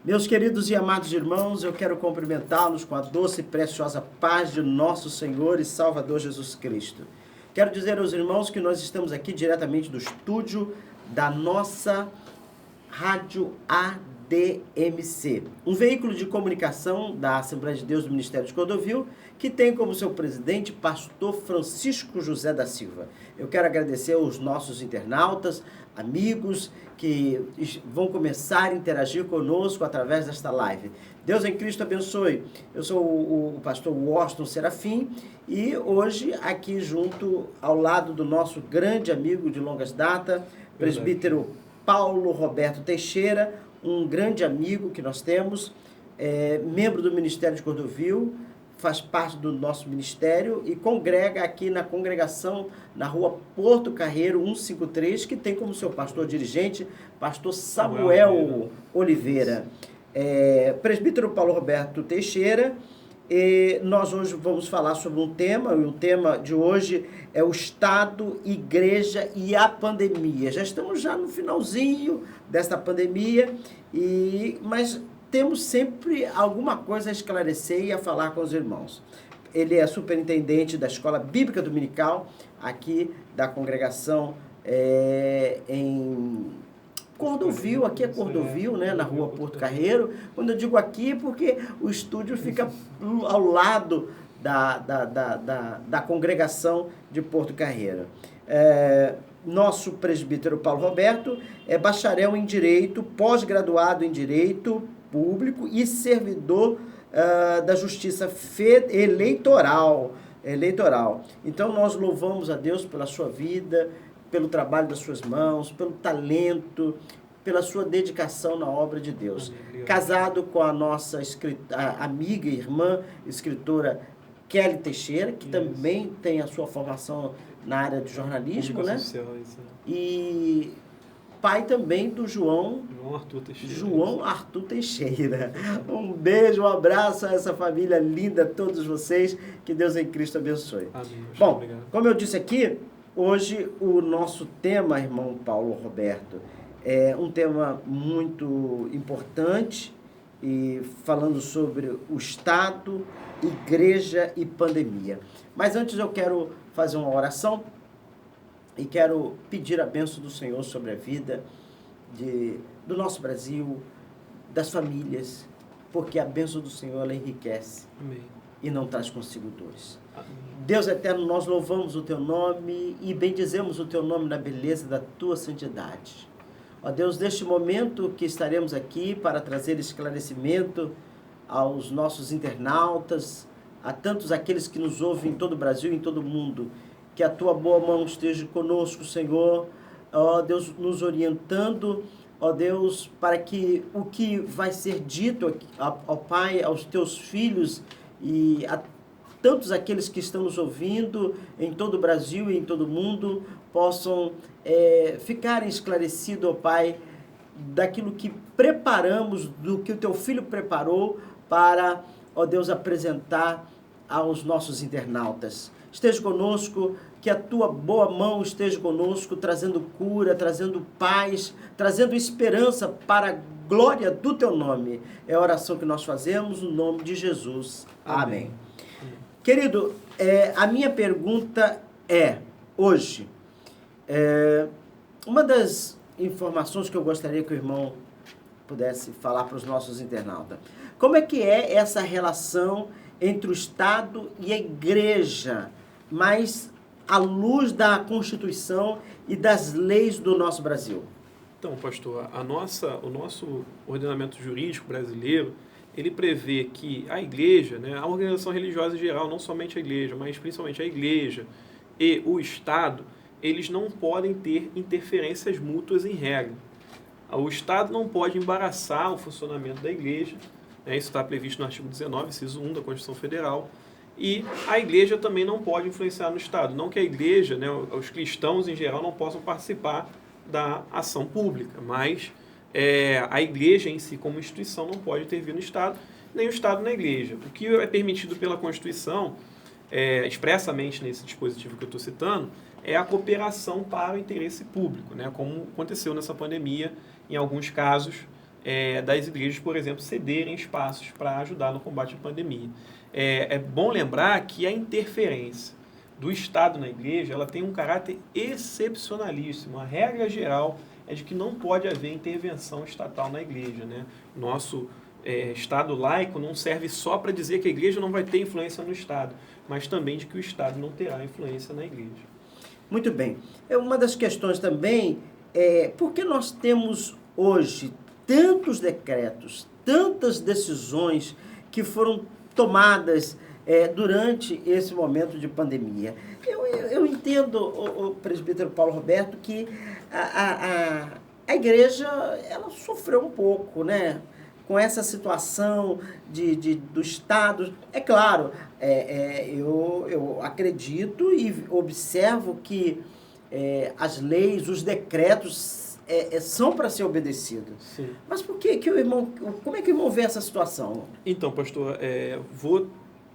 Meus queridos e amados irmãos, eu quero cumprimentá-los com a doce e preciosa paz de nosso Senhor e Salvador Jesus Cristo. Quero dizer aos irmãos que nós estamos aqui diretamente do estúdio da nossa Rádio ADMC, um veículo de comunicação da Assembleia de Deus do Ministério de Cordovil, que tem como seu presidente pastor Francisco José da Silva. Eu quero agradecer aos nossos internautas, amigos que vão começar a interagir conosco através desta live. Deus em Cristo abençoe. Eu sou o pastor Washington Serafim e hoje aqui junto ao lado do nosso grande amigo de longas datas, presbítero Paulo Roberto Teixeira, um grande amigo que nós temos, membro do Ministério de Cordovil, faz parte do nosso ministério e congrega aqui na congregação na rua Porto Carreiro 153, que tem como seu pastor dirigente, pastor Samuel Oliveira. Presbítero Paulo Roberto Teixeira, e nós hoje vamos falar sobre um tema, e o tema de hoje é o Estado, Igreja e a Pandemia. Já estamos no finalzinho desta pandemia, mas temos sempre alguma coisa a esclarecer e a falar com os irmãos. Ele é superintendente da Escola Bíblica Dominical, aqui da congregação em Cordovil, aqui é Cordovil, né, na rua Porto Carreiro. Quando eu digo aqui, porque o estúdio fica ao lado da congregação de Porto Carreiro. Nosso presbítero Paulo Roberto é bacharel em Direito, pós-graduado em Direito Público e servidor da Justiça Eleitoral. Então, nós louvamos a Deus pela sua vida, pelo trabalho das suas mãos, pelo talento, pela sua dedicação na obra de Deus. Casado com a nossa amiga e irmã, escritora Kelly Teixeira, que também tem a sua formação na área de jornalismo, né? E pai também do João Arthur Teixeira. Um beijo, um abraço a essa família linda, a todos vocês. Que Deus em Cristo abençoe. Amém. Bom, como eu disse aqui, hoje o nosso tema, irmão Paulo Roberto, é um tema muito importante, e falando sobre o Estado, Igreja e Pandemia. Mas antes eu quero fazer uma oração e quero pedir a bênção do Senhor sobre a vida do nosso Brasil, das famílias, porque a bênção do Senhor ela enriquece. Amém. E não traz consigo dores. Amém. Deus eterno, nós louvamos o Teu nome e bendizemos o Teu nome na beleza da Tua santidade. Ó Deus, neste momento que estaremos aqui para trazer esclarecimento aos nossos internautas, a tantos aqueles que nos ouvem em todo o Brasil e em todo o mundo, que a Tua boa mão esteja conosco, Senhor, ó Deus, nos orientando, ó Deus, para que o que vai ser dito ao Pai, aos Teus filhos e a tantos aqueles que estão nos ouvindo em todo o Brasil e em todo o mundo, possam ficarem esclarecidos, ó Pai, daquilo que preparamos, do que o Teu Filho preparou para, ó Deus, apresentar aos nossos internautas. Esteja conosco, que a Tua boa mão esteja conosco, trazendo cura, trazendo paz, trazendo esperança para a glória do Teu nome. É a oração que nós fazemos no nome de Jesus. Amém. Querido, a minha pergunta hoje, uma das informações que eu gostaria que o irmão pudesse falar para os nossos internautas. Como é que é essa relação entre o Estado e a Igreja, mas à luz da Constituição e das leis do nosso Brasil? Então, pastor, o nosso ordenamento jurídico brasileiro, ele prevê que a Igreja, né, a organização religiosa em geral, não somente a Igreja, mas principalmente a Igreja e o Estado, eles não podem ter interferências mútuas em regra. O Estado não pode embaraçar o funcionamento da Igreja, né, isso está previsto no artigo 19, inciso 1 da Constituição Federal, e a Igreja também não pode influenciar no Estado. Não que a Igreja, né, os cristãos em geral, não possam participar da ação pública, mas a Igreja em si, como instituição, não pode intervir no Estado, nem o Estado na Igreja. O que é permitido pela Constituição, expressamente nesse dispositivo que eu estou citando, é a cooperação para o interesse público, né? Como aconteceu nessa pandemia, em alguns casos, das igrejas, por exemplo, cederem espaços para ajudar no combate à pandemia. É bom lembrar que a interferência do Estado na igreja, ela tem um caráter excepcionalíssimo. A regra geral é de que não pode haver intervenção estatal na igreja, né? Nosso Estado laico não serve só para dizer que a igreja não vai ter influência no Estado, mas também de que o Estado não terá influência na igreja. Muito bem. Uma das questões também é por que nós temos hoje tantos decretos, tantas decisões que foram tomadas durante esse momento de pandemia. Eu entendo, o presbítero Paulo Roberto, que a igreja ela sofreu um pouco, né? Com essa situação do Estado. É claro, eu acredito e observo que as leis, os decretos são para ser obedecidos. Sim. Mas por que o irmão, como é que o irmão vê essa situação? Então, pastor, vou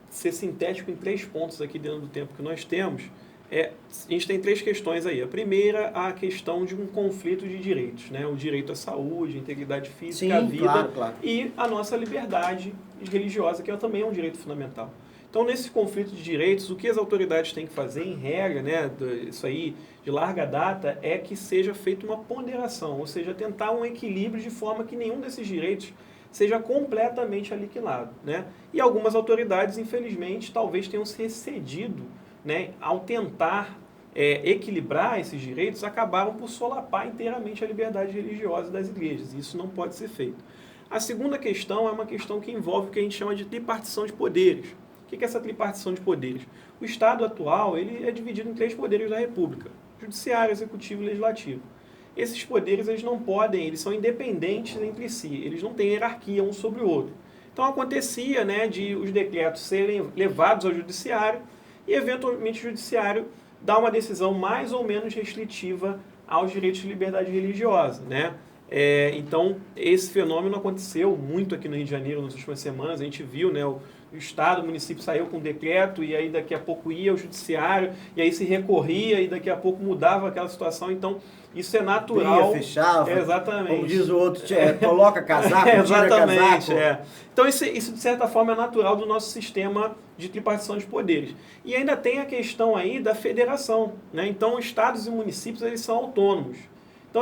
ser sintético em 3 pontos aqui dentro do tempo que nós temos. A gente tem 3 questões aí. A primeira, a questão de um conflito de direitos, né? O direito à saúde, à integridade física, Sim, à vida, claro. E a nossa liberdade religiosa, que também é um direito fundamental. Então, nesse conflito de direitos, o que as autoridades têm que fazer, em regra, né, isso aí de larga data, é que seja feita uma ponderação, ou seja, tentar um equilíbrio de forma que nenhum desses direitos seja completamente aniquilado, né? E algumas autoridades, infelizmente, talvez tenham se excedido, né, ao tentar equilibrar esses direitos, acabaram por solapar inteiramente a liberdade religiosa das igrejas. Isso não pode ser feito. A segunda questão é uma questão que envolve o que a gente chama de tripartição de poderes. O que é essa tripartição de poderes? O Estado atual ele é dividido em 3 poderes da República: judiciário, executivo e legislativo. Esses poderes eles são independentes entre si, eles não têm hierarquia um sobre o outro. Então acontecia, né, de os decretos serem levados ao judiciário e eventualmente o judiciário dar uma decisão mais ou menos restritiva aos direitos de liberdade religiosa, né? Então esse fenômeno aconteceu muito aqui no Rio de Janeiro nas últimas semanas. A gente viu, né, o Estado, o município saiu com um decreto e aí daqui a pouco ia ao judiciário e aí se recorria e daqui a pouco mudava aquela situação. Então isso é natural. Fechava. Exatamente. Como diz o outro, coloca casaco, tira exatamente, casaco. Então isso de certa forma é natural do nosso sistema de tripartição de poderes. E ainda tem a questão aí da federação, né? Então estados e municípios eles são autônomos. Então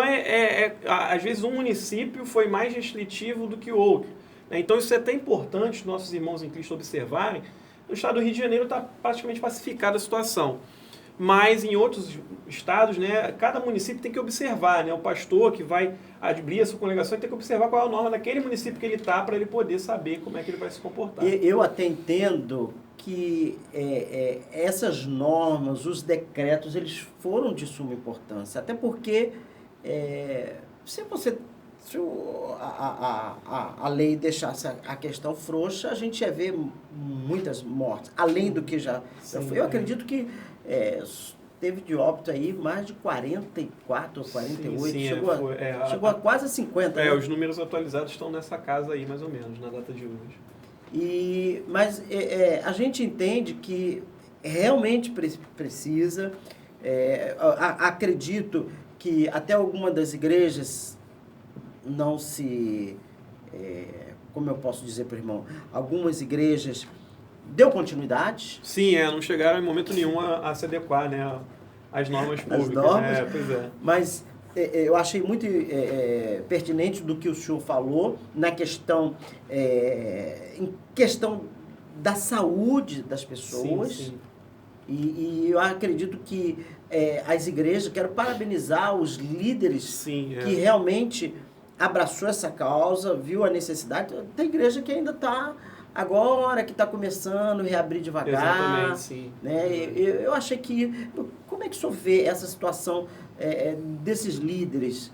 às vezes um município foi mais restritivo do que o outro. Então isso é até importante os nossos irmãos em Cristo observarem. No estado do Rio de Janeiro está praticamente pacificada a situação. Mas em outros estados, né, cada município tem que observar, né, o pastor que vai abrir a sua congregação tem que observar qual é a norma daquele município que ele está para ele poder saber como é que ele vai se comportar. Eu até entendo que essas normas, os decretos, eles foram de suma importância. Até porque se a lei deixasse a questão frouxa, a gente ia ver muitas mortes, além do que já foi. Eu acredito que teve de óbito aí mais de 44 ou 48, chegou a quase 50. Né? Os números atualizados estão nessa casa aí, mais ou menos, na data de hoje. Mas a gente entende que realmente precisa, acredito que até alguma das igrejas não se, como eu posso dizer para o irmão, algumas igrejas deu continuidade. Sim, não chegaram em momento nenhum a se adequar, né, às normas públicas. As normas, pois é. Mas eu achei muito pertinente do que o senhor falou na questão, em questão da saúde das pessoas. Sim. E eu acredito que as igrejas, quero parabenizar os líderes que realmente abraçou essa causa, viu a necessidade. Tem igreja que ainda está agora, que está começando a reabrir devagar. Exatamente, sim. Né? Eu achei que... Como é que o senhor vê essa situação desses líderes?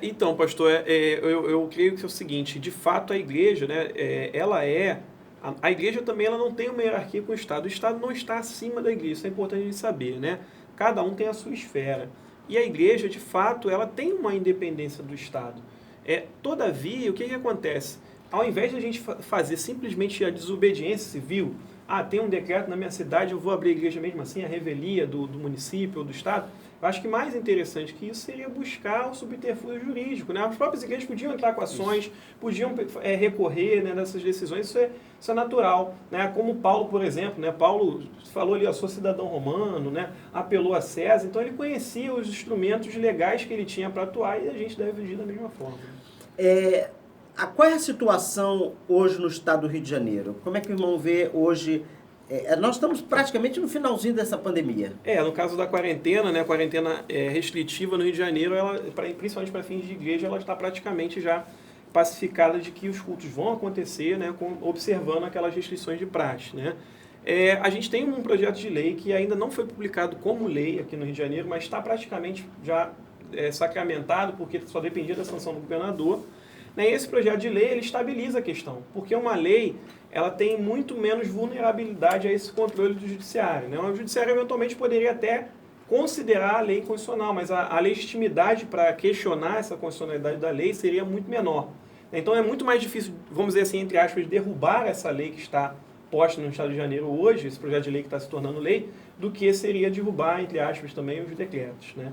Então, pastor, eu creio que é o seguinte, de fato a igreja, né, a igreja também ela não tem uma hierarquia com o Estado. O Estado não está acima da igreja, isso é importante a gente saber, né? Cada um tem a sua esfera. E a igreja, de fato, ela tem uma independência do Estado. Todavia, o que acontece? Ao invés de a gente fazer simplesmente a desobediência civil, tem um decreto na minha cidade, eu vou abrir a igreja mesmo assim, a revelia do município ou do Estado, Eu acho que mais interessante que isso seria buscar o subterfúgio jurídico, né? As próprias igrejas podiam entrar com ações, podiam recorrer, né, dessas decisões, isso é natural, né? Como Paulo, por exemplo, né? Paulo falou ali, eu sou cidadão romano, né? Apelou a César, então ele conhecia os instrumentos legais que ele tinha para atuar e a gente deve agir da mesma forma. Qual é a situação hoje no estado do Rio de Janeiro? Como é que o irmão vê hoje? Nós estamos praticamente no finalzinho dessa pandemia. No caso da quarentena, né, a quarentena restritiva no Rio de Janeiro, principalmente para fins de igreja, ela está praticamente já pacificada de que os cultos vão acontecer, né, observando aquelas restrições de praxe, né. A gente tem um projeto de lei que ainda não foi publicado como lei aqui no Rio de Janeiro, mas está praticamente já sacramentado, porque só dependia da sanção do governador. E esse projeto de lei, ele estabiliza a questão, porque uma lei, ela tem muito menos vulnerabilidade a esse controle do judiciário, né? O judiciário eventualmente poderia até considerar a lei constitucional, mas a legitimidade para questionar essa constitucionalidade da lei seria muito menor. Então é muito mais difícil, vamos dizer assim, entre aspas, derrubar essa lei que está posta no Estado de Janeiro hoje, esse projeto de lei que está se tornando lei, do que seria derrubar, entre aspas, também os decretos, né?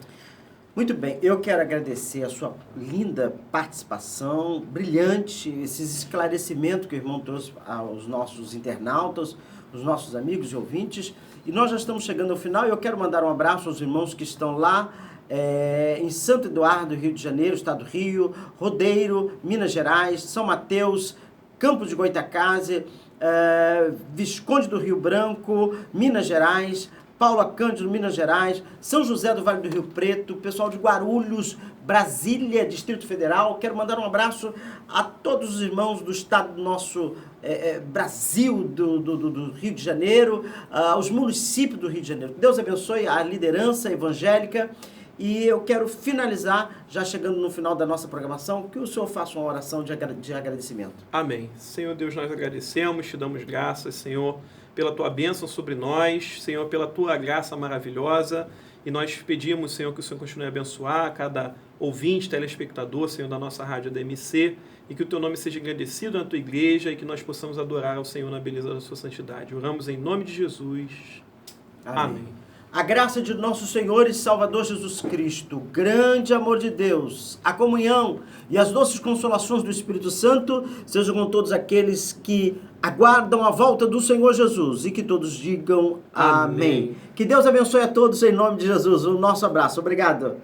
Muito bem, eu quero agradecer a sua linda participação, brilhante, esses esclarecimentos que o irmão trouxe aos nossos internautas, os nossos amigos e ouvintes. E nós já estamos chegando ao final e eu quero mandar um abraço aos irmãos que estão lá em Santo Eduardo, Rio de Janeiro, Estado do Rio, Rodeiro, Minas Gerais, São Mateus, Campos de Goytacazes, Visconde do Rio Branco, Minas Gerais, Paula Cândido, Minas Gerais, São José do Vale do Rio Preto, pessoal de Guarulhos, Brasília, Distrito Federal. Quero mandar um abraço a todos os irmãos do estado do nosso Brasil, do Rio de Janeiro, aos municípios do Rio de Janeiro. Deus abençoe a liderança evangélica. E eu quero finalizar, já chegando no final da nossa programação, que o Senhor faça uma oração de agradecimento. Amém. Senhor Deus, nós agradecemos, te damos graças, Senhor, pela tua bênção sobre nós, Senhor, pela tua graça maravilhosa, e nós pedimos, Senhor, que o Senhor continue a abençoar cada ouvinte, telespectador, Senhor, da nossa rádio ADMC, e que o teu nome seja engrandecido na tua igreja, e que nós possamos adorar ao Senhor na beleza da sua santidade. Oramos em nome de Jesus. Amém. A graça de nosso Senhor e Salvador Jesus Cristo, o grande amor de Deus, a comunhão e as doces consolações do Espírito Santo sejam com todos aqueles que aguardam a volta do Senhor Jesus e que todos digam amém. Que Deus abençoe a todos em nome de Jesus. Um nosso abraço. Obrigado.